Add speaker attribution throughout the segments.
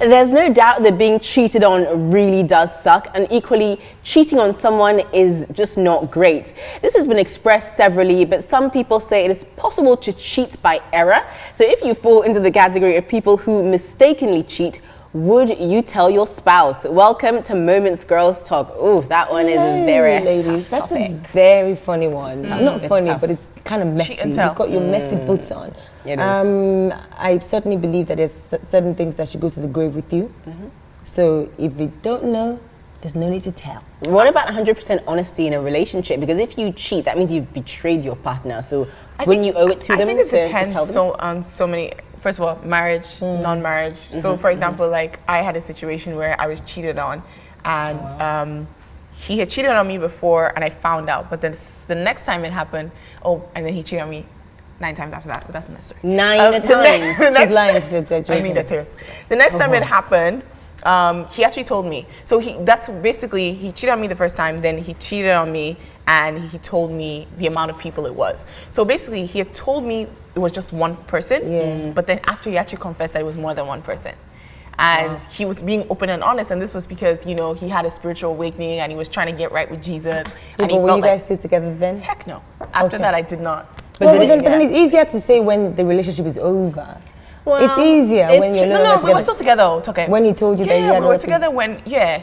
Speaker 1: There's no doubt that being cheated on really does suck, and equally, cheating on someone is just not great. This has been expressed severally, but some people say it is possible to cheat by error. So if you fall into the category of people who mistakenly cheat, would you tell your spouse? Welcome to Moments Girls Talk. Oh, that one is very
Speaker 2: ladies. That's
Speaker 1: topic.
Speaker 2: a very funny one. Not funny,
Speaker 1: tough.
Speaker 2: but it's kind of messy. You've got your messy boots on.
Speaker 1: It is.
Speaker 2: I certainly believe that there's certain things that should go to the grave with you. So if you don't know, there's no need to tell.
Speaker 1: What about 100% honesty in a relationship? Because if you cheat, that means you've betrayed your partner. So wouldn't you owe it to them
Speaker 3: I think it
Speaker 1: to
Speaker 3: depends
Speaker 1: tell them?
Speaker 3: on so many. First of all, marriage, non-marriage. So, for example, like I had a situation where I was cheated on, and he had cheated on me before, and I found out. But then the next time it happened, and then he cheated on me 9 times after that. But that's another story.
Speaker 1: 9 times.
Speaker 2: She's lying. She said,
Speaker 3: I mean, that's serious. The next time it happened, he actually told me. So that's basically, he cheated on me the first time, then he cheated on me, and he told me the amount of people it was. So basically, he had told me it was just one person, but then after he actually confessed that it was more than one person. And he was being open and honest, and this was because, you know, he had a spiritual awakening and he was trying to get right with Jesus.
Speaker 2: But were you guys still together then?
Speaker 3: Heck no. After that, I did not.
Speaker 2: But then it's easier to say when the relationship is over. Well, it's easier when you're
Speaker 3: no, we were still together. Okay.
Speaker 2: When he told you that he had
Speaker 3: we were together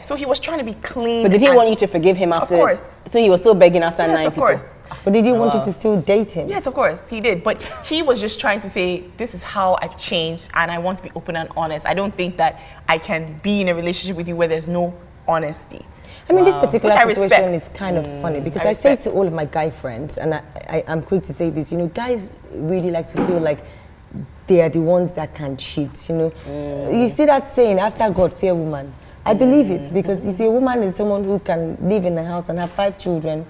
Speaker 3: so he was trying to be clean.
Speaker 1: But did he want you to forgive him after?
Speaker 3: Of course.
Speaker 1: So he was still begging after 9 people?
Speaker 3: Of course.
Speaker 2: But did he want you to still date him?
Speaker 3: Yes, of course, he did. But he was just trying to say, this is how I've changed and I want to be open and honest. I don't think that I can be in a relationship with you where there's no honesty.
Speaker 2: I mean, this particular situation is kind of funny because I say to all of my guy friends, and I'm quick to say this, you know, guys really like to feel like they are the ones that can cheat, you know. You see that saying, after God, fear woman. I believe it because you see, a woman is someone who can live in a house and have 5 children,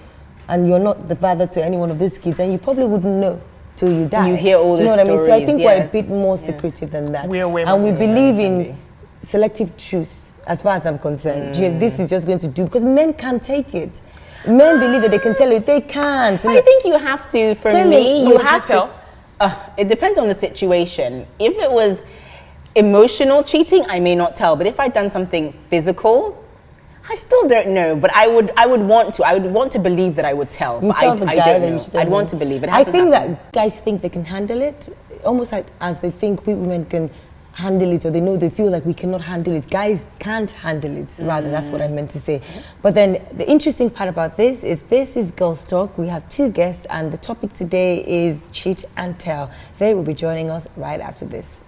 Speaker 2: and you're not the father to any one of those kids, and you probably wouldn't know till you die.
Speaker 1: You hear all the stories.
Speaker 2: You know what I mean? So I think we're a bit more secretive than that.
Speaker 3: We're way more
Speaker 2: and we
Speaker 3: secretive.
Speaker 2: believe in selective truth, as far as I'm concerned. This is just going to do, because men can't take it. Men believe that they can tell you, they can't.
Speaker 1: I think you have to, for
Speaker 2: Tell
Speaker 1: me,
Speaker 2: me,
Speaker 1: you have to. It depends on the situation. If it was emotional cheating, I may not tell. But if I'd done something physical, I still don't know. But I would want to. I would want to believe that I would tell.
Speaker 2: You
Speaker 1: but
Speaker 2: tell the guy
Speaker 1: I don't
Speaker 2: that
Speaker 1: know.
Speaker 2: you still
Speaker 1: I'd want
Speaker 2: know.
Speaker 1: to believe it.
Speaker 2: I think that guys think they can handle it, almost like as they think we women can handle it, or they feel like we cannot handle it. Guys can't handle it, rather, that's what I meant to say. But then the interesting part about this is Girls Talk. We have 2 guests, and the topic today is cheat and tell. They will be joining us right after this.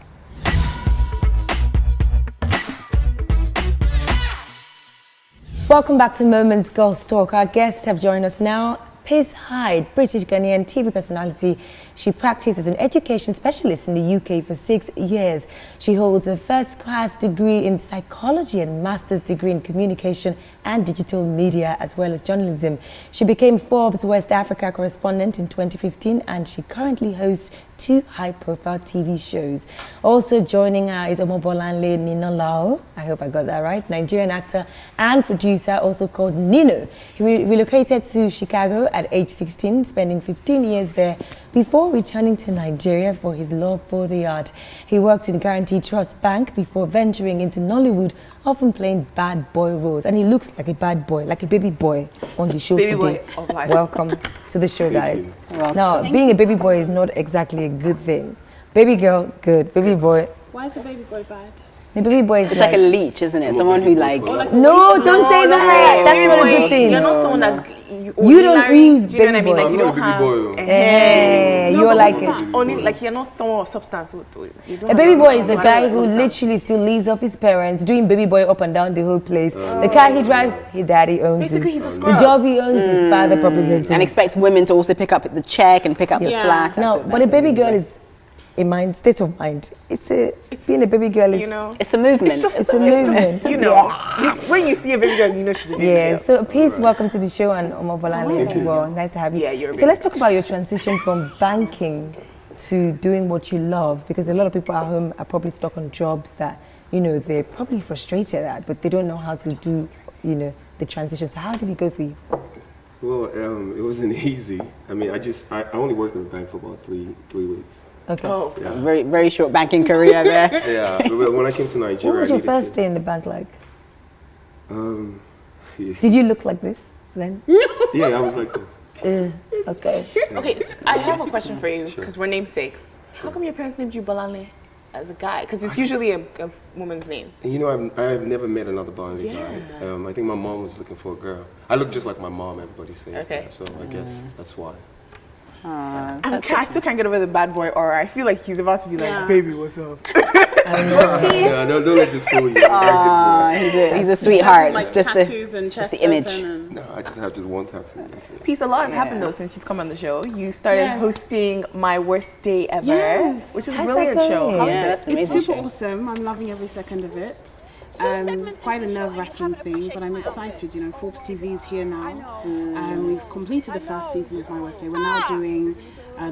Speaker 2: Welcome back to Moments Girls Talk. Our guests have joined us now. Piz Hyde, British Ghanaian TV personality. She practiced as an education specialist in the UK for 6 years. She holds a first-class degree in psychology and master's degree in communication and digital media, as well as journalism. She became Forbes West Africa correspondent in 2015, and she currently hosts 2 high-profile TV shows. Also joining her is Omobolanle Ninolao. I hope I got that right. Nigerian actor and producer, also called Nino. He relocated to Chicago at age 16, spending 15 years there before returning to Nigeria for his love for the art. He worked in Guarantee Trust Bank before venturing into Nollywood, often playing bad boy roles. And he looks like a bad boy, like a baby boy on the show today. Welcome to the show, guys. Now, being a baby boy is not exactly a good thing. Baby girl, good. Baby boy.
Speaker 4: Why is a baby boy bad?
Speaker 2: The baby boy is
Speaker 1: it's like a leech, isn't it? Someone who like...
Speaker 2: No, don't say that. That's not a good thing.
Speaker 3: You're not someone that...
Speaker 2: You don't use
Speaker 3: do you know
Speaker 2: baby
Speaker 3: what I mean? Like,
Speaker 2: boy.
Speaker 3: you don't have...
Speaker 2: You're like it.
Speaker 3: Only, like, you're not someone of substance.
Speaker 2: A baby boy is a guy who literally still lives off his parents, doing baby boy up and down the whole place. The car he drives, his daddy owns it.
Speaker 3: Basically, he's a
Speaker 2: The
Speaker 3: scrub.
Speaker 2: job he owns, his father probably gives him.
Speaker 1: And expects women to also pick up the check and pick up the slack.
Speaker 2: No, but a baby girl is a state of mind. Being a baby girl is,
Speaker 3: you know,
Speaker 1: it's a movement.
Speaker 2: it's a movement.
Speaker 3: You know, when you see a baby girl, you know she's a baby girl.
Speaker 2: So Peace, welcome to the show, and Omobolanle as well. Nice to have you.
Speaker 3: Yeah, you're
Speaker 2: So let's talk about your transition from banking to doing what you love, because a lot of people at home are probably stuck on jobs that, you know, they're probably frustrated at, but they don't know how to do, you know, the transition. So how did it go for you?
Speaker 5: Well, it wasn't easy. I mean, I only worked in the bank for about three weeks.
Speaker 2: Okay.
Speaker 3: Oh,
Speaker 4: Yeah.
Speaker 1: Very short banking career there.
Speaker 4: Yeah, but when I came to Nigeria,
Speaker 2: What was
Speaker 4: I
Speaker 2: your
Speaker 4: needed
Speaker 2: first
Speaker 4: to-
Speaker 2: day in the bank like?
Speaker 4: Yeah.
Speaker 2: Did you look like this then?
Speaker 4: Yeah, I was like this.
Speaker 2: Okay.
Speaker 3: Okay, so I have a question for you because we're namesakes. How come your parents named you Bolanle as a guy? Because it's usually a woman's name.
Speaker 4: And you know, I've never met another Bonley
Speaker 3: Yeah.
Speaker 4: guy. I think my mom was looking for a girl. I look just like my mom, everybody says
Speaker 3: Okay.
Speaker 4: that, so I guess that's why.
Speaker 3: I still can't get over the bad boy aura. I feel like he's about to be like, baby, what's up?
Speaker 4: Yeah, don't let this fool you. I'm a good
Speaker 1: He's a sweetheart.
Speaker 5: Like
Speaker 1: it's just
Speaker 5: tattoos and
Speaker 1: just
Speaker 5: chest
Speaker 1: the image.
Speaker 5: open and-
Speaker 4: boy. No, I just have just one tattoo. That's it.
Speaker 3: Peace, a lot has happened though since you've come on the show. You started
Speaker 5: Yes.
Speaker 3: hosting My Worst Day Ever,
Speaker 5: Yes.
Speaker 3: which is a
Speaker 2: How's
Speaker 3: brilliant
Speaker 2: that
Speaker 3: show.
Speaker 2: going?
Speaker 3: How is
Speaker 1: Yeah,
Speaker 3: it?
Speaker 1: that's an
Speaker 5: It's
Speaker 1: amazing
Speaker 5: super
Speaker 1: show.
Speaker 5: awesome. I'm loving every second of it. Quite a nerve-wracking thing, but I'm excited. You know, Forbes TV is here now. We've completed the first season of My Worst Day. We're now doing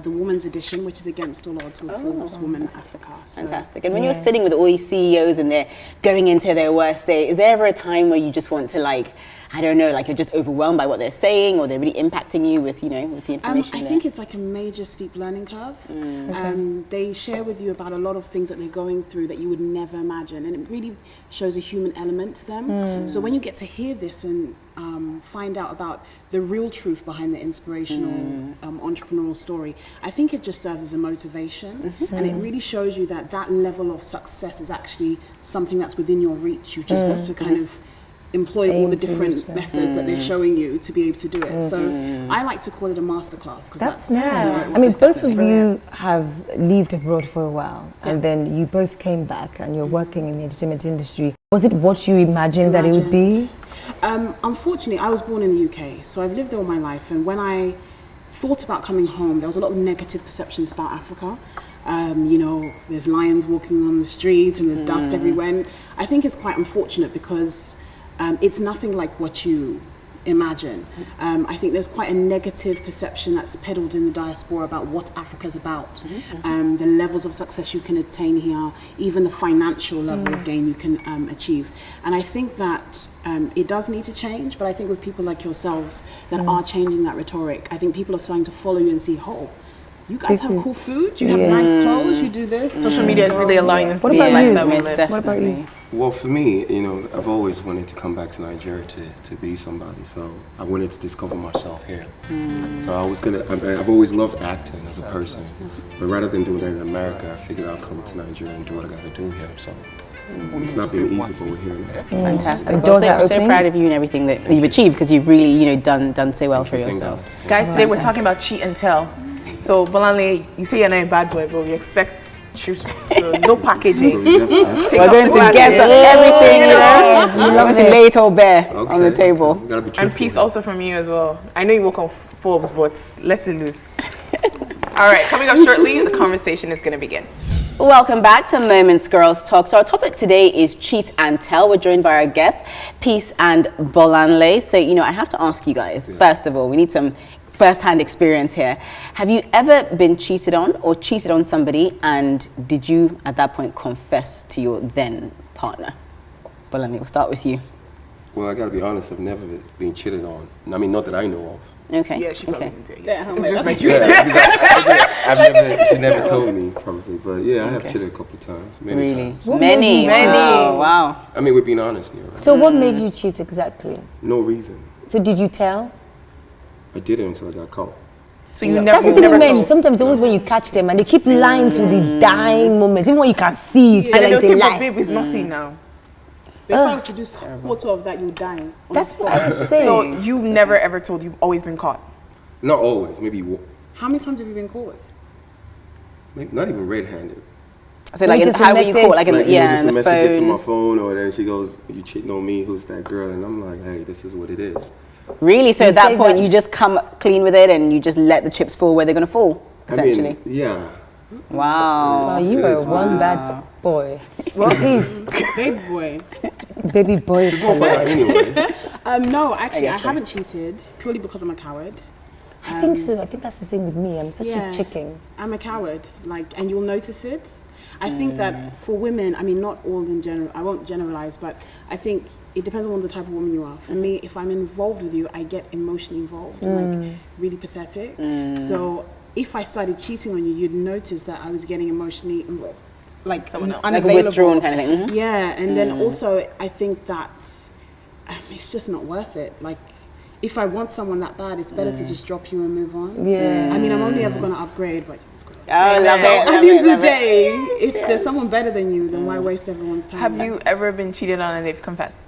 Speaker 5: the women's edition, which is against all odds with Forbes Woman as the cast. So
Speaker 1: Fantastic. And when you're sitting with all these CEOs and they're going into their worst day, is there ever a time where you just want to I don't know, like you're just overwhelmed by what they're saying or they're really impacting you with, with the information
Speaker 5: I
Speaker 1: there?
Speaker 5: think it's like a major steep learning curve. They share with you about a lot of things that they're going through that you would never imagine, and it really shows a human element to them. So when you get to hear this and find out about the real truth behind the inspirational entrepreneurial story, I think it just serves as a motivation, and it really shows you that that level of success is actually something that's within your reach. You've just got to kind of employ all the different methods that they're showing you to be able to do it. So I like to call it a masterclass because
Speaker 2: That's nice. I mean, both of you have lived abroad for a while, and then you both came back, and you're working in the entertainment industry. Was it what you imagined that it would be?
Speaker 5: Unfortunately, I was born in the UK, so I've lived there all my life. And when I thought about coming home, there was a lot of negative perceptions about Africa. There's lions walking on the street and there's dust everywhere. And I think it's quite unfortunate because it's nothing like what you imagine. I think there's quite a negative perception that's peddled in the diaspora about what Africa's about, the levels of success you can attain here, even the financial level of gain you can achieve. And I think that it does need to change, but I think with people like yourselves that are changing that rhetoric, I think people are starting to follow you and see, you guys have cool food, you have nice clothes, you do this.
Speaker 3: Social media is really allowing them to
Speaker 2: What
Speaker 3: see
Speaker 2: about
Speaker 3: the
Speaker 2: you?
Speaker 3: lifestyle we
Speaker 1: Most
Speaker 3: live.
Speaker 1: definitely.
Speaker 2: What about you?
Speaker 4: Well, for me, I've always wanted to come back to Nigeria to be somebody. So I wanted to discover myself here. So I've always loved acting as a person. But rather than doing that in America, I figured I'll come to Nigeria and do what I got to do here. So it's not been easy, but we're here now.
Speaker 1: Fantastic.
Speaker 2: And
Speaker 1: Well,
Speaker 2: doors are
Speaker 1: so
Speaker 2: opening?
Speaker 1: proud of you and everything that you've achieved because you've really, done so well for
Speaker 4: Thank
Speaker 1: yourself.
Speaker 4: God.
Speaker 3: Guys, today we're talking about cheat and tell. So, Bolanle, you say you're not a bad boy, but we expect truth. So, no packaging.
Speaker 4: So you have to
Speaker 3: Take
Speaker 1: We're
Speaker 3: off
Speaker 1: going
Speaker 3: the
Speaker 1: to get
Speaker 3: glasses.
Speaker 1: everything, We're going to lay it all bare on the table.
Speaker 4: We gotta be
Speaker 3: And
Speaker 4: truthful.
Speaker 3: peace also from you as well. I know you work on Forbes, but let's it loose. All right, coming up shortly, the conversation is going to begin.
Speaker 1: Welcome back to Moments Girls Talk. So our topic today is cheat and tell. We're joined by our guests, Peace and Bolanle. So, I have to ask you guys, first of all, we need some first-hand experience here. Have you ever been cheated on or cheated on somebody, and did you at that point confess to your then partner? Bolanle, we'll start with you.
Speaker 4: Well, I gotta be honest, I've never been cheated on. I mean, not that I know of.
Speaker 1: Okay.
Speaker 3: Yeah, she probably
Speaker 1: okay.
Speaker 3: didn't tell you.
Speaker 5: Just like
Speaker 4: She never told me probably, but yeah, I have cheated a couple of times, many
Speaker 1: Really?
Speaker 4: times.
Speaker 2: What made
Speaker 1: Many.
Speaker 2: you
Speaker 1: Wow. Wow.
Speaker 4: I mean, we're being honest here, right?
Speaker 2: So what made you cheat exactly?
Speaker 4: No reason.
Speaker 2: So did you tell?
Speaker 4: I did it until I got caught.
Speaker 3: So you
Speaker 2: That's the
Speaker 3: you
Speaker 2: thing
Speaker 3: never
Speaker 2: with men.
Speaker 3: told.
Speaker 2: Sometimes it's always when you catch them and they keep lying to the dying moment, even when you can see it,
Speaker 3: And
Speaker 2: feel
Speaker 3: then
Speaker 2: like
Speaker 3: they'll
Speaker 2: it's
Speaker 3: say,
Speaker 2: a
Speaker 3: but
Speaker 2: lie.
Speaker 3: babe, it's nothing now.
Speaker 5: If I was to do photo of that, you would die.
Speaker 2: That's what I was saying.
Speaker 3: So you've never ever told, you've always been caught.
Speaker 4: Not always, maybe
Speaker 5: How many times have you been caught?
Speaker 4: not even red-handed.
Speaker 1: So like,
Speaker 2: just a
Speaker 1: how were you
Speaker 2: message?
Speaker 1: caught? Like,
Speaker 4: Like,
Speaker 1: yeah,
Speaker 4: just
Speaker 1: on
Speaker 4: a
Speaker 1: the
Speaker 4: message gets on my
Speaker 1: phone.
Speaker 4: phone, or then she goes, "You cheating on me? Who's that girl?" And I'm like, "Hey, this is what it is."
Speaker 1: Really? So
Speaker 2: You
Speaker 1: at that
Speaker 2: say
Speaker 1: point,
Speaker 2: that-
Speaker 1: you just come clean with it and you just let the chips fall where they're going to fall, essentially.
Speaker 4: I mean, yeah.
Speaker 1: Wow.
Speaker 2: Oh, you
Speaker 4: It
Speaker 2: were
Speaker 4: is
Speaker 2: one bad boy. Please,
Speaker 5: Big boy.
Speaker 2: baby boy.
Speaker 4: She's gonna find out anyway.
Speaker 5: No, actually, I
Speaker 1: guess so.
Speaker 5: haven't cheated purely because I'm a coward.
Speaker 2: I think so. I think that's the same with me. I'm such a chicken.
Speaker 5: I'm a coward, and you'll notice it. I think that for women, I mean, not all in general, I won't generalize, but I think it depends on the type of woman you are. For me, if I'm involved with you, I get emotionally involved and like really pathetic. So if I started cheating on you, you'd notice that I was getting emotionally like
Speaker 3: Someone else.
Speaker 1: Like
Speaker 5: unavailable.
Speaker 1: withdrawn kind of thing. Mhm.
Speaker 5: Yeah, and then also I think that it's just not worth it. Like, if I want someone that bad, it's better to just drop you and move on.
Speaker 2: Yeah.
Speaker 5: I mean, I'm only ever gonna upgrade, but
Speaker 1: Oh, love
Speaker 5: so
Speaker 1: it.
Speaker 5: at the end of the day, if there's someone better than you, then why waste everyone's time?
Speaker 3: Have you ever been cheated on and they've confessed?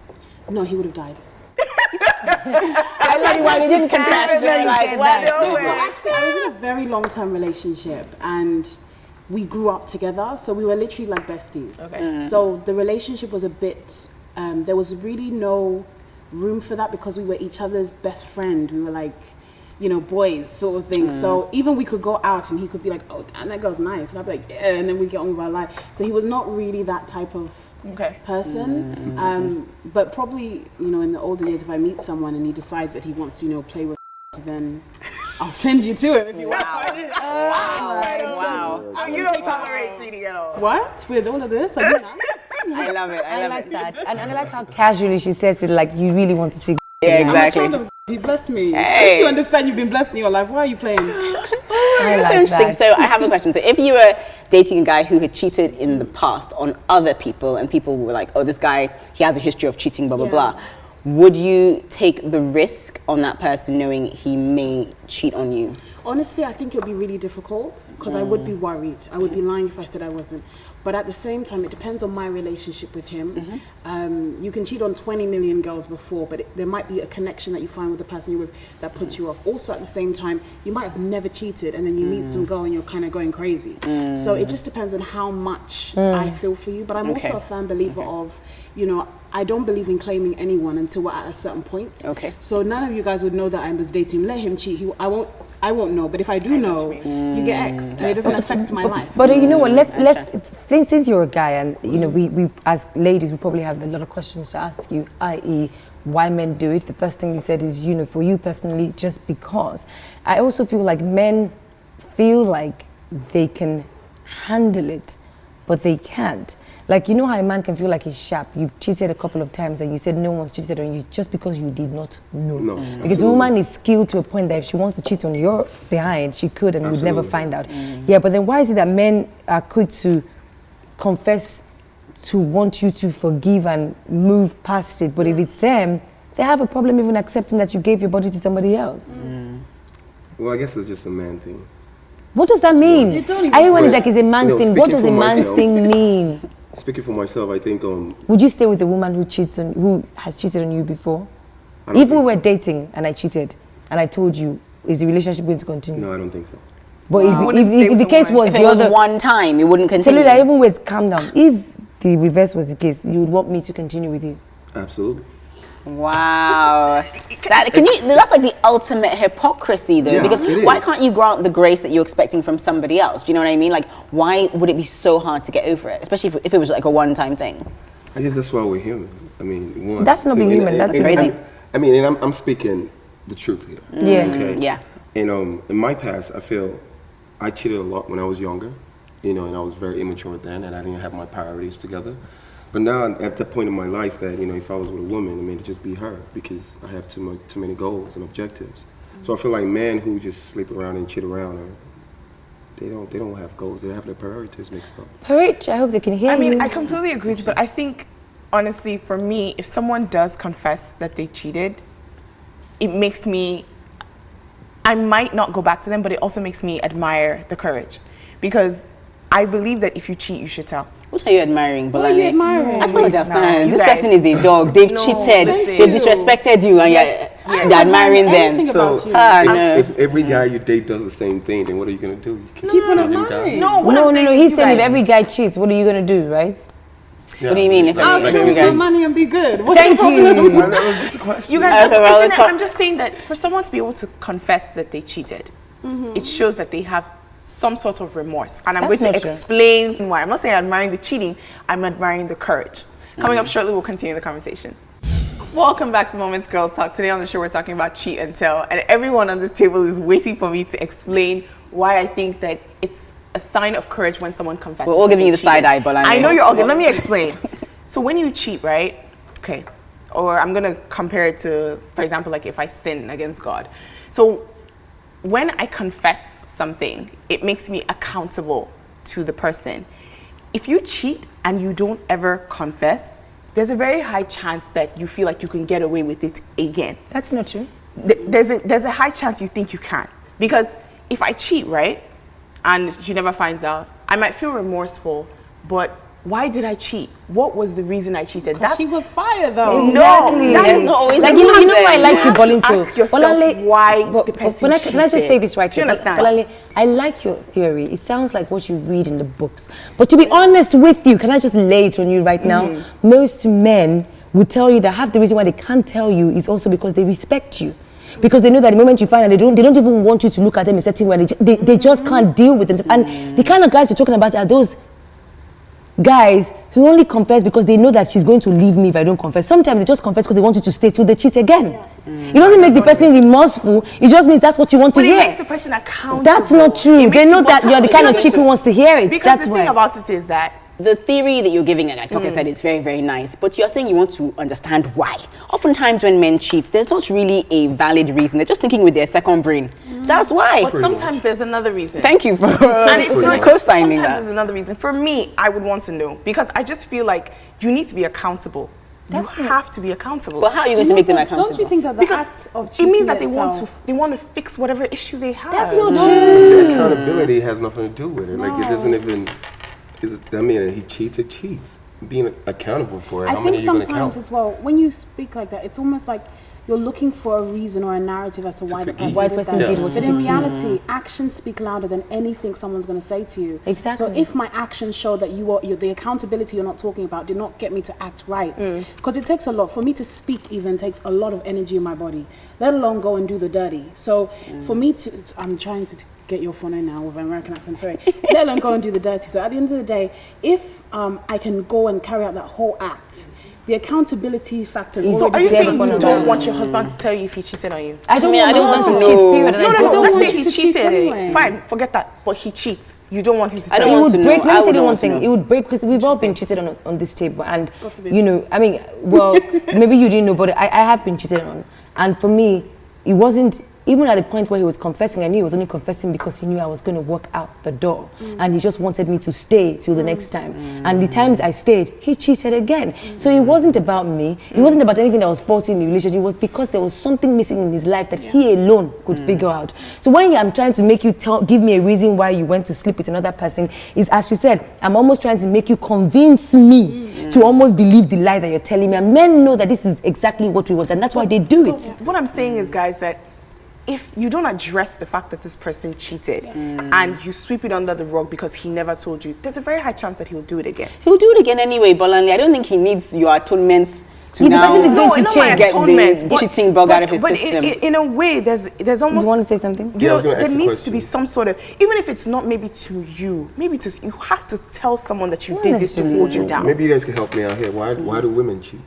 Speaker 5: No, he would have died.
Speaker 1: I love you why we didn't confess.
Speaker 2: Very
Speaker 1: Like,
Speaker 2: good,
Speaker 1: what?
Speaker 2: nice.
Speaker 1: No way.
Speaker 5: Actually, I was in a very long-term relationship, and we grew up together, so we were literally like besties.
Speaker 3: Okay.
Speaker 5: So the relationship was a bit. There was really no room for that because we were each other's best friend. We were like, you know, boys sort of thing. So even we could go out and he could be like, oh, damn, that girl's nice. And I'd be like, yeah, and then we get on with our life. So he was not really that type of person. But probably, you know, in the older years, if I meet someone and he decides that he wants to, you know, play with then I'll send you to him if you want.
Speaker 1: Wow.
Speaker 3: So you don't tolerate cheating at all?
Speaker 5: What? With all of this? I do not.
Speaker 1: I love it.
Speaker 2: I like that. And I like how casually she says it, like you really want to see.
Speaker 1: Yeah,
Speaker 5: I'm a
Speaker 1: exactly.
Speaker 5: child of he blessed me.
Speaker 1: Hey.
Speaker 5: If you understand you've been blessed in your life, why are you playing?
Speaker 2: I
Speaker 1: That's
Speaker 2: like
Speaker 1: so interesting.
Speaker 2: that.
Speaker 1: So I have a question. So if you were dating a guy who had cheated in the past on other people and people were like, oh, this guy, he has a history of cheating, blah, blah,
Speaker 5: Yeah.
Speaker 1: blah. Would you take the risk on that person knowing he may cheat on you?
Speaker 5: Honestly, I think it would be really difficult because I would be worried. I would be lying if I said I wasn't. But at the same time, it depends on my relationship with him. You can cheat on 20 million girls before, but there might be a connection that you find with the person you're with that puts you off. Also, at the same time, you might have never cheated and then you meet some girl and you're kind of going crazy. So it just depends on how much I feel for you. But I'm also a firm believer of, you know, I don't believe in claiming anyone until we're at a certain point.
Speaker 1: Okay.
Speaker 5: So none of you guys would know that I was dating him. Let him cheat. I won't know. But if I do know, you get X, and it doesn't affect my life.
Speaker 2: But you know what? Let's since you're a guy, and you know, we as ladies, we probably have a lot of questions to ask you. I.e., why men do it? The first thing you said is, you know, for you personally, just because. I also feel like men feel like they can handle it, but they can't. Like, you know how a man can feel like he's sharp. You've cheated a couple of times and you said no one's cheated on you just because you did not know.
Speaker 4: No,
Speaker 2: Because a woman is skilled to a point that if she wants to cheat on your behind, she could and you would never find out. Yeah, but then why is it that men are quick to confess, to want you to forgive and move past it, but if it's them, they have a problem even accepting that you gave your body to somebody else?
Speaker 4: Well, I guess it's just a man thing.
Speaker 2: What does that mean?
Speaker 5: You don't even-
Speaker 2: Everyone is like, it's a man's
Speaker 4: You know,
Speaker 2: thing. What does a
Speaker 4: speaking for
Speaker 2: man's
Speaker 4: myself-
Speaker 2: thing mean?
Speaker 4: Speaking for myself, I think
Speaker 2: Would you stay with a woman who has cheated on you before?
Speaker 4: I don't
Speaker 2: If we
Speaker 4: think
Speaker 2: were
Speaker 4: so.
Speaker 2: dating and I cheated and I told you, is the relationship going to continue?
Speaker 4: No, I don't think so.
Speaker 2: But
Speaker 3: Wouldn't stay
Speaker 2: if
Speaker 3: with
Speaker 2: the
Speaker 3: a
Speaker 2: case
Speaker 3: woman.
Speaker 2: was
Speaker 1: If it
Speaker 2: the
Speaker 1: was
Speaker 2: other,
Speaker 1: one time, you wouldn't
Speaker 2: tell
Speaker 1: continue.
Speaker 2: you that even with calm down. If the reverse was the case, you would want me to continue with you.
Speaker 4: Absolutely.
Speaker 1: Wow. That's like the ultimate hypocrisy though,
Speaker 4: Yeah,
Speaker 1: because
Speaker 4: it
Speaker 1: why
Speaker 4: is.
Speaker 1: can't you grant the grace that you're expecting from somebody else? Do you know what I mean? Like, why would it be so hard to get over it? Especially if it was like a one-time thing.
Speaker 4: I guess that's why we're human. I mean, one.
Speaker 2: That's not being
Speaker 4: and-
Speaker 2: human, that's
Speaker 4: and-
Speaker 1: crazy.
Speaker 4: I mean, and I'm speaking the truth here.
Speaker 2: Yeah.
Speaker 4: Okay.
Speaker 1: Yeah.
Speaker 4: And in my past, I feel I cheated a lot when I was younger, you know, and I was very immature then, and I didn't have my priorities together. But now, at the point in my life that, you know, if I was with a woman, I mean, it'd just be her because I have too many goals and objectives. So I feel like men who just sleep around and cheat around, they don't have goals. They have their priorities mixed up.
Speaker 2: Parich, I hope they can hear
Speaker 3: I mean,
Speaker 2: you.
Speaker 3: I completely agree, but I think, honestly, for me, if someone does confess that they cheated, it makes me, I might not go back to them, but it also makes me admire the courage. Because I believe that if you cheat, you should tell.
Speaker 1: What are you admiring, Bolane?
Speaker 5: What are you admiring?
Speaker 1: I don't understand.
Speaker 3: You
Speaker 1: This
Speaker 3: guys-
Speaker 1: person is a dog. They've
Speaker 3: No,
Speaker 1: cheated.
Speaker 3: listen.
Speaker 1: They've disrespected you, and you're admiring them.
Speaker 5: Anything
Speaker 4: So
Speaker 5: about you.
Speaker 1: No.
Speaker 4: if every guy you date does the same thing, then what are you gonna do? You can
Speaker 5: Keep on
Speaker 4: change them
Speaker 5: admiring.
Speaker 4: down.
Speaker 3: No, what
Speaker 2: no,
Speaker 3: I'm saying
Speaker 2: he's
Speaker 3: is
Speaker 2: saying if
Speaker 3: guys-
Speaker 2: every guy cheats, what are you going to do, right?
Speaker 1: What do you mean? If
Speaker 5: I'll
Speaker 1: like
Speaker 5: show
Speaker 1: every
Speaker 5: you
Speaker 1: guy-
Speaker 5: my money and be good. What's
Speaker 2: Thank
Speaker 5: the problem?
Speaker 2: you.
Speaker 4: That was just a question.
Speaker 3: You guys,
Speaker 1: Okay, well,
Speaker 3: isn't it-
Speaker 1: let's
Speaker 3: I'm just saying that for someone to be able to confess that they cheated, it shows that they have some sort of remorse. And I'm
Speaker 2: That's
Speaker 3: going
Speaker 2: not
Speaker 3: to
Speaker 2: true.
Speaker 3: explain why. I'm not saying I'm admiring the cheating, I'm admiring the courage. Coming up shortly, we'll continue the conversation. Welcome back to Moments Girls Talk. Today on the show, we're talking about cheat and tell. And everyone on this table is waiting for me to explain why I think that it's a sign of courage when someone confesses.
Speaker 1: We're all
Speaker 3: that
Speaker 1: giving
Speaker 3: they
Speaker 1: you the side
Speaker 3: cheated.
Speaker 1: eye, Bolane.
Speaker 3: I know you're all good. Let me explain. So when you cheat, right? Okay. Or I'm going to compare it to, for example, like if I sin against God. So when I confess something, it makes me accountable to the person. If you cheat and you don't ever confess, there's a very high chance that you feel like you can get away with it again.
Speaker 2: That's not true.
Speaker 3: There's a high chance you think you can. Because if I cheat, right, and she never finds out, I might feel remorseful, but why did I cheat? What was the reason I cheated?
Speaker 5: She was fired though.
Speaker 2: Exactly.
Speaker 3: No, that is not always
Speaker 2: like
Speaker 3: the
Speaker 2: you know
Speaker 3: reason.
Speaker 2: why I like you, Bolinto.
Speaker 3: Ask yourself why the person cheated.
Speaker 2: Can I just say this right
Speaker 3: Do you
Speaker 2: here?
Speaker 3: understand?
Speaker 2: Bolale, I like your theory. It sounds like what you read in the books. But to be honest with you, can I just lay it on you right now? Most men will tell you that half the reason why they can't tell you is also because they respect you. Because they know that the moment you find out, they don't even want you to look at them in a certain way. They just can't deal with them. And the kind of guys you're talking about are those guys who only confess because they know that she's going to leave me if I don't confess. Sometimes they just confess because they want you to stay till they cheat again. It doesn't make the person remorseful. It just means that's what you want to hear.
Speaker 3: It makes the person accountable.
Speaker 2: That's not true. They know that you're the kind of chick who wants to hear it.
Speaker 3: Because
Speaker 2: that's
Speaker 3: the
Speaker 2: why.
Speaker 3: thing about it is that
Speaker 1: The theory that you're giving, and I talk said, it's very, very nice. But you're saying you want to understand why. Oftentimes when men cheat, there's not really a valid reason. They're just thinking with their second brain. That's why.
Speaker 3: but sometimes there's another reason.
Speaker 1: Thank you for
Speaker 3: And it's not
Speaker 1: co-signing
Speaker 3: sometimes
Speaker 1: that.
Speaker 3: there's another reason. For me, I would want to know because I just feel like you need to be accountable. You have to be accountable.
Speaker 1: But how are you going to make them accountable?
Speaker 5: Don't you think that the
Speaker 3: Because
Speaker 5: act of
Speaker 3: it
Speaker 5: cheating
Speaker 3: means that
Speaker 5: itself,
Speaker 3: they want to fix whatever issue they have.
Speaker 2: That's not true.
Speaker 4: The accountability has nothing to do with it. Like it doesn't even. I mean, he cheats. It cheats. Being accountable for it. How
Speaker 5: I
Speaker 4: many
Speaker 5: think
Speaker 4: are you going to
Speaker 5: sometimes
Speaker 4: count?
Speaker 5: as well, when you speak like that, it's almost like you're looking for a reason or a narrative as to why the
Speaker 4: forgive.
Speaker 5: person
Speaker 2: Why
Speaker 5: did
Speaker 2: the person
Speaker 5: that.
Speaker 2: did what
Speaker 5: But
Speaker 2: he
Speaker 5: in
Speaker 2: did.
Speaker 5: reality, actions speak louder than anything someone's going to say to you.
Speaker 2: Exactly.
Speaker 5: So if my actions show that the accountability you're not talking about did not get me to act right, because it takes a lot. For me to speak even takes a lot of energy in my body, let alone go and do the dirty. So for me to, I'm trying to get your phone now with an American accent, sorry. Let alone go and do the dirty. So at the end of the day, if I can go and carry out that whole act, the accountability factors.
Speaker 2: So
Speaker 3: So are you
Speaker 2: There
Speaker 3: saying
Speaker 2: upon
Speaker 3: you
Speaker 2: a
Speaker 3: don't
Speaker 2: balance.
Speaker 3: want your husband to tell you if he cheated on you?
Speaker 2: I don't
Speaker 1: I
Speaker 2: want
Speaker 1: don't
Speaker 2: my
Speaker 1: want
Speaker 2: husband
Speaker 1: to
Speaker 2: to cheat,
Speaker 1: know.
Speaker 2: period. And
Speaker 3: No,
Speaker 2: I
Speaker 3: no,
Speaker 2: don't
Speaker 3: no.
Speaker 2: want
Speaker 3: Let's say
Speaker 5: him
Speaker 3: he
Speaker 5: to cheat
Speaker 3: cheated.
Speaker 5: anyway.
Speaker 3: Fine, forget that. But he cheats. You don't want him to
Speaker 1: I
Speaker 3: tell
Speaker 1: don't
Speaker 2: It
Speaker 3: you.
Speaker 1: want
Speaker 2: would
Speaker 1: to
Speaker 2: break.
Speaker 1: know.
Speaker 2: Let
Speaker 1: I
Speaker 2: me tell
Speaker 1: would
Speaker 2: you one
Speaker 1: want to
Speaker 2: thing.
Speaker 1: know.
Speaker 2: It would break because we've all been cheated on this table, and
Speaker 5: forbid.
Speaker 2: you know, I mean, well, maybe you didn't know, but I have been cheated on, and for me, it wasn't. Even at the point where he was confessing, I knew he was only confessing because he knew I was going to walk out the door. And he just wanted me to stay till the next time. And the times I stayed, he cheated again. So it wasn't about me. It wasn't about anything that was faulty in the relationship. It was because there was something missing in his life that he alone could figure out. So when I'm trying to make you give me a reason why you went to sleep with another person, is as she said, I'm almost trying to make you convince me to almost believe the lie that you're telling me. And men know that this is exactly what we want. And that's why they do it.
Speaker 3: What I'm saying is, guys, that if you don't address the fact that this person cheated and you sweep it under the rug because he never told you, there's a very high chance that he'll do it again.
Speaker 1: He'll do it again anyway, Bolanle. I don't think he needs your atonements to
Speaker 2: If the
Speaker 1: now
Speaker 2: person is going to
Speaker 3: not my
Speaker 2: change,
Speaker 1: get
Speaker 3: atonement,
Speaker 1: the
Speaker 3: but-
Speaker 1: cheating bug out of his
Speaker 3: but
Speaker 1: system.
Speaker 3: in a way, there's almost.
Speaker 2: You want to say something?
Speaker 3: You
Speaker 4: Yeah, I was
Speaker 3: know,
Speaker 4: gonna
Speaker 3: there
Speaker 4: ask a
Speaker 3: needs to be
Speaker 4: question.
Speaker 3: some sort of, even if it's not maybe to you, maybe to you have to tell someone that you
Speaker 2: Not
Speaker 3: did this to
Speaker 2: necessarily.
Speaker 3: hold you down.
Speaker 4: Maybe you guys can help me out here. Why do women cheat?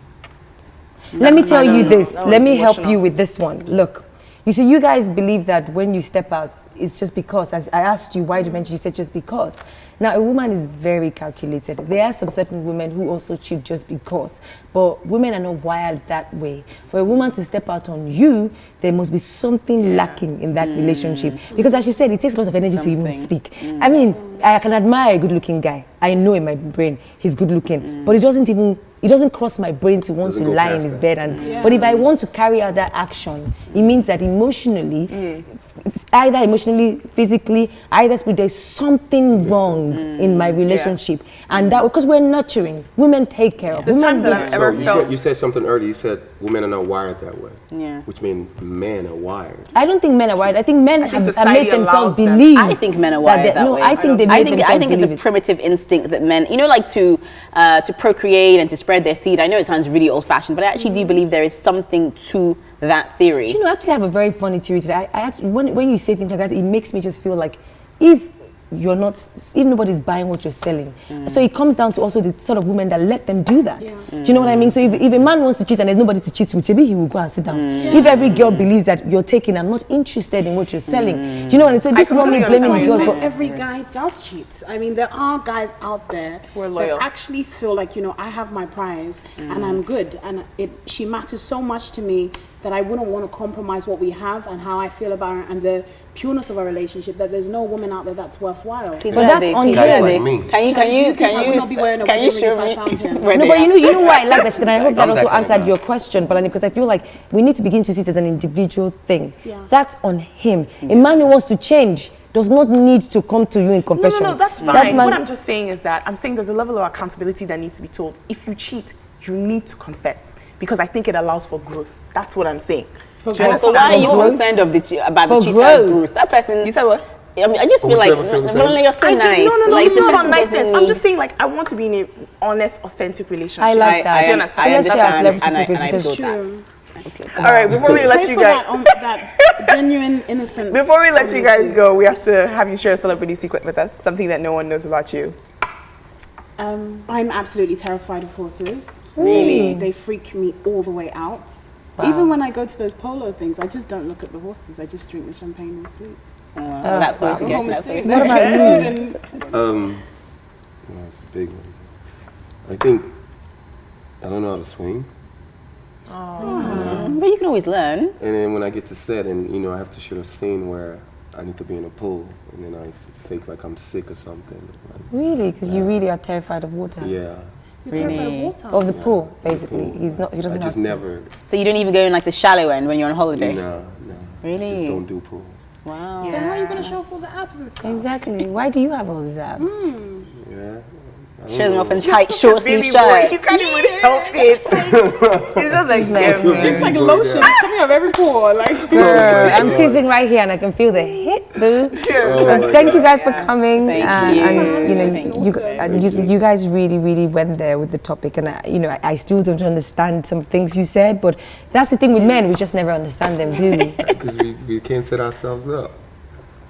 Speaker 2: Let me tell you
Speaker 3: know.
Speaker 2: this.
Speaker 3: That
Speaker 2: Let
Speaker 3: was
Speaker 2: me help
Speaker 3: emotional.
Speaker 2: you with this one. Look, you see, you guys believe that when you step out, it's just because. As I asked you why do you mention, you said just because. Now, a woman is very calculated. There are some certain women who also cheat just because. But women are not wired that way. For a woman to step out on you, there must be something lacking in that relationship. Because as she said, it takes lots of energy to even
Speaker 1: Something.
Speaker 2: speak. I mean, I can admire a good-looking guy. I know in my brain he's good-looking. But it doesn't cross my brain to want to
Speaker 4: Doesn't go
Speaker 2: lie in
Speaker 4: past
Speaker 2: his
Speaker 4: that.
Speaker 2: bed. And But if I want to carry out that action, it means that emotionally, either emotionally, physically, either spiritually, there's something wrong in my relationship. And that, because we're nurturing, women take care of.
Speaker 3: The
Speaker 2: Women
Speaker 3: times that
Speaker 2: don't-
Speaker 3: I've ever felt.
Speaker 4: You said something earlier. You said women are not wired that way.
Speaker 1: Yeah.
Speaker 4: Which means men are wired.
Speaker 2: I don't think men are wired. I think men
Speaker 3: think
Speaker 2: have
Speaker 3: society
Speaker 2: made themselves
Speaker 3: allows them.
Speaker 2: believe.
Speaker 1: I think men are wired that
Speaker 2: no,
Speaker 1: way.
Speaker 2: I think they made themselves
Speaker 1: I think it's
Speaker 2: believe
Speaker 1: a
Speaker 2: it.
Speaker 1: primitive instinct that men, you know, like to procreate and to spread their seed. I know it sounds really old-fashioned, but I actually do believe there is something to that theory.
Speaker 2: You know, I actually have a very funny theory today. I actually, when you say things like that, it makes me just feel like if nobody's buying what you're selling. So it comes down to also the sort of women that let them do that. Do you know what I mean? So if a man wants to cheat and there's nobody to cheat with, maybe he will go and sit down. If every girl believes that you're taking, I'm not interested in what you're selling. Do you know what I mean? So this is not me
Speaker 3: completely
Speaker 2: blaming the
Speaker 3: understand
Speaker 2: girls,
Speaker 3: what
Speaker 2: but
Speaker 3: you're
Speaker 5: Every guy does cheat. I mean, there are guys out there
Speaker 3: Who are
Speaker 5: that
Speaker 3: loyal.
Speaker 5: actually feel like, I have my prize and I'm good. And she matters so much to me that I wouldn't want to compromise what we have and how I feel about her and the pureness of our relationship, that there's no woman out there that's worthwhile.
Speaker 1: Please,
Speaker 2: But that's on
Speaker 4: Guys
Speaker 2: him.
Speaker 4: like me.
Speaker 1: Can
Speaker 5: I would not be wearing a wedding ring
Speaker 1: show
Speaker 5: if I
Speaker 1: me
Speaker 5: found him.
Speaker 1: where
Speaker 2: No,
Speaker 1: they
Speaker 2: but
Speaker 1: are?
Speaker 2: you know why I like that shit, and I hope that
Speaker 4: I'm
Speaker 2: also
Speaker 4: that kind of
Speaker 2: answered
Speaker 4: guy.
Speaker 2: your question, Balani, because I feel like we need to begin to see it as an individual thing.
Speaker 5: Yeah.
Speaker 2: That's on him. A man who wants to change does not need to come to you in confession.
Speaker 3: No, that's
Speaker 2: That
Speaker 3: fine.
Speaker 2: man-
Speaker 3: What I'm just saying is that I'm saying there's a level of accountability that needs to be told. If you cheat, you need to confess because I think it allows for growth. That's what I'm saying.
Speaker 5: For
Speaker 3: Do you
Speaker 5: growth.
Speaker 1: So why are you
Speaker 2: growth?
Speaker 1: concerned about the
Speaker 2: For
Speaker 1: cheater's
Speaker 2: growth.
Speaker 1: growth? That person.
Speaker 3: You said what?
Speaker 1: I mean, I just feel like,
Speaker 4: Would you ever feel the same?
Speaker 1: Rolanda, you're so
Speaker 3: I
Speaker 1: nice.
Speaker 3: just, no,
Speaker 1: Like,
Speaker 3: it's
Speaker 1: the
Speaker 3: not
Speaker 1: person
Speaker 3: about
Speaker 1: doesn't
Speaker 3: niceness. I'm
Speaker 1: need-
Speaker 3: just saying, like, I want to be in an honest, authentic relationship.
Speaker 2: I like that.
Speaker 3: Do you understand?
Speaker 2: So let's share our celebrity
Speaker 1: and I
Speaker 2: secrets because
Speaker 1: feel that.
Speaker 5: True.
Speaker 3: All right, before we let
Speaker 5: Pray
Speaker 3: you
Speaker 5: for
Speaker 3: guys,
Speaker 5: that genuine innocence.
Speaker 3: before we let you guys go, we have to have you share a celebrity secret with us, something that no one knows about you.
Speaker 5: I'm absolutely terrified of horses.
Speaker 2: Really?
Speaker 5: They freak me all the way out. Even when I go to those polo things, I just don't look at the horses. I just drink the champagne and sleep.
Speaker 1: That's what you get. That's what you
Speaker 2: What
Speaker 1: get.
Speaker 2: about you?
Speaker 4: That's a big one. I think I don't know how to swing.
Speaker 1: But you can always learn.
Speaker 4: And then when I get to set and, you know, I have to shoot a scene where I need to be in a pool and then I fake like I'm sick or something. Like,
Speaker 2: Really? Because you really are terrified of water.
Speaker 4: yeah.
Speaker 5: You're terrified of water.
Speaker 2: Of the pool, basically. He's not. He
Speaker 4: I
Speaker 2: doesn't
Speaker 4: just
Speaker 2: have to.
Speaker 4: never,
Speaker 1: So you don't even go in like the shallow end when you're on holiday?
Speaker 4: no.
Speaker 1: Really?
Speaker 4: Just don't do pools.
Speaker 1: Wow.
Speaker 5: So how are you going to show off all the abs and stuff?
Speaker 2: Exactly. Why do you have all these abs?
Speaker 4: Yeah. I don't
Speaker 1: Show them
Speaker 4: know.
Speaker 1: off in tight short sleeve
Speaker 3: Baby boy,
Speaker 1: shirts.
Speaker 3: he can't even help it. He's just like, yeah,
Speaker 5: It's like lotion coming out of every pore. Like,
Speaker 2: Girl, I'm sitting right here and I can feel the hit, boo.
Speaker 4: my
Speaker 2: Thank you guys
Speaker 3: Yeah.
Speaker 2: for coming.
Speaker 1: Thank
Speaker 2: And you know,
Speaker 1: Thank
Speaker 2: you guys really went there with the topic, and I still don't understand some things you said, but that's the thing with men, we just never understand them, do we?
Speaker 4: Because we can't set ourselves up.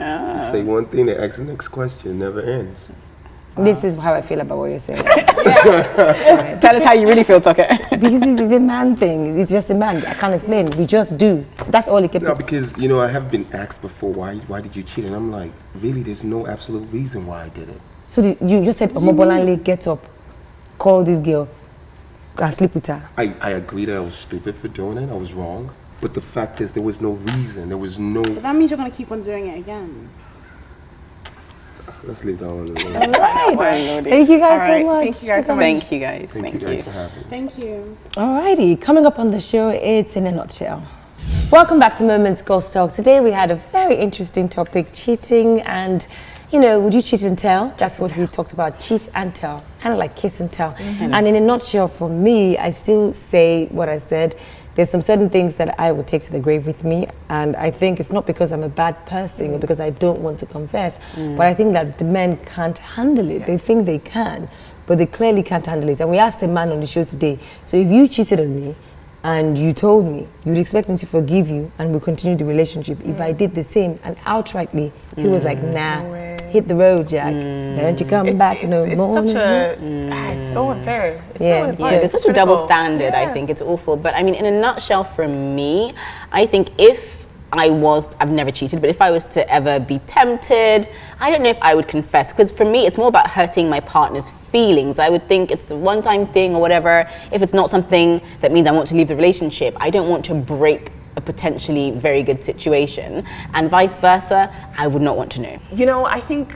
Speaker 4: You say one thing, they ask the next question, it never ends.
Speaker 2: This is how I feel about what you're saying.
Speaker 1: Tell us how you really feel, Tucker.
Speaker 2: Because it's a man thing. It's just a man. I can't explain. We just do. That's all it kept.
Speaker 4: No, because, you know, I have been asked before, why did you cheat? And I'm like, really, there's no absolute reason why I did it.
Speaker 2: So you just said, Omobolanle, get up, call this girl, and sleep with her.
Speaker 4: I agree that I was stupid for doing it, I was wrong. But the fact is, there was no reason, there was no...
Speaker 5: But that means you're going to keep on doing it again.
Speaker 4: Let's leave that one alone.
Speaker 2: Thank you guys so much.
Speaker 3: Thank you guys so much.
Speaker 1: Thank you guys.
Speaker 4: Thank you guys for having me.
Speaker 5: Thank you.
Speaker 2: Alrighty, coming up on the show, it's in a nutshell. Welcome back to Moments Ghost Talk. Today we had a very interesting topic, cheating and, you know, would you cheat and tell? That's what we talked about, cheat and tell, kind of like kiss and tell. And in a nutshell, for me, I still say what I said. There's some certain things that I would take to the grave with me, and I think it's not because I'm a bad person or because I don't want to confess, but I think that the men can't handle it. They think they can, but they clearly can't handle it. And we asked a man on the show today, so if you cheated on me and you told me, you'd expect me to forgive you and we'll continue the relationship. If I did the same and outrightly, he was like, nah, hit the road, Jack. Don't you come back no more.
Speaker 3: It's such a, it's so unfair. It's
Speaker 2: Yeah,
Speaker 3: so unfair.
Speaker 1: Yeah, there's such a double
Speaker 3: Critical.
Speaker 1: standard. I
Speaker 3: Yeah.
Speaker 1: think it's awful. But I mean, in a nutshell, for me, I think if I've never cheated, but if I was to ever be tempted, I don't know if I would confess, because for me, it's more about hurting my partner's feelings. I would think it's a one-time thing or whatever. If it's not something that means I want to leave the relationship, I don't want to break a potentially very good situation, and vice versa, I would not want to know.
Speaker 3: You know, I think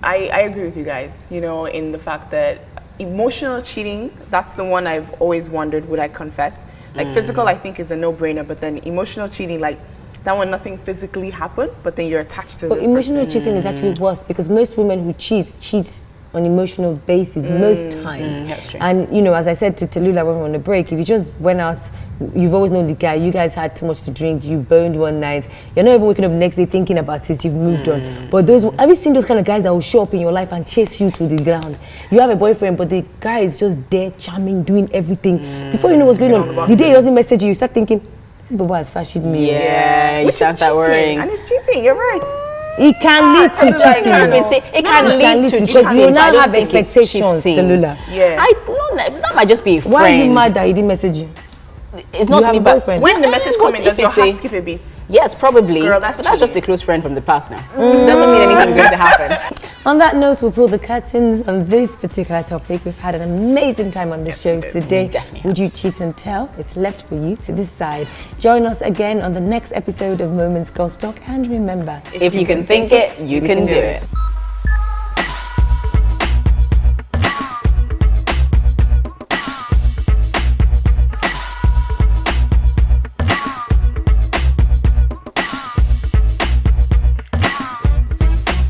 Speaker 3: I agree with you guys, you know, in the fact that emotional cheating, that's the one I've always wondered, would I confess? Like physical, I think is a no-brainer, but then emotional cheating, like that one, nothing physically happened, but then you're attached to
Speaker 2: But
Speaker 3: this
Speaker 2: emotional
Speaker 3: person.
Speaker 2: cheating is actually worse because most women who cheat on emotional basis most times.
Speaker 1: That's true.
Speaker 2: And you know, as I said to Tallulah when we were on the break, if you just went out, you've always known the guy, you guys had too much to drink, you boned one night, you're not even waking up the next day thinking about it, you've moved on. But have you seen those kind of guys that will show up in your life and chase you to the ground? You have a boyfriend, but the guy is just there, charming, doing everything. Before you know what's going on, the day he doesn't message you, you start thinking, this Baba has fashion me.
Speaker 1: Yeah, you
Speaker 3: Which
Speaker 1: start
Speaker 3: is
Speaker 1: that
Speaker 3: cheating,
Speaker 1: worrying.
Speaker 3: and it's cheating, you're right.
Speaker 2: It can lead to cheating.
Speaker 1: It can lead to
Speaker 2: because
Speaker 1: cheating,
Speaker 2: you
Speaker 1: but I
Speaker 2: now
Speaker 1: don't
Speaker 2: have
Speaker 1: think it's
Speaker 2: expectations,
Speaker 1: cheating.
Speaker 2: Tallulah.
Speaker 3: Yeah.
Speaker 1: That might just be a friend.
Speaker 2: Why are you mad that he didn't message you?
Speaker 1: It's not
Speaker 2: You
Speaker 1: to
Speaker 2: have
Speaker 1: be
Speaker 2: a
Speaker 1: bad.
Speaker 2: boyfriend.
Speaker 3: When the message
Speaker 1: What
Speaker 3: comes in,
Speaker 1: if
Speaker 3: does your
Speaker 1: it's a-
Speaker 3: heart skip a beat?
Speaker 1: Yes, probably.
Speaker 3: Girl, that's
Speaker 1: but that's just a
Speaker 3: cheating.
Speaker 1: close friend from the past now. Doesn't mean anything's going to happen.
Speaker 2: On that note, we'll pull the curtains on this particular topic. We've had an amazing time on the show today.
Speaker 1: Definitely.
Speaker 2: Would you cheat and tell? It's left for you to decide. Join us again on the next episode of Moments Girls Talk, and remember,
Speaker 1: If you can think it, you can do it.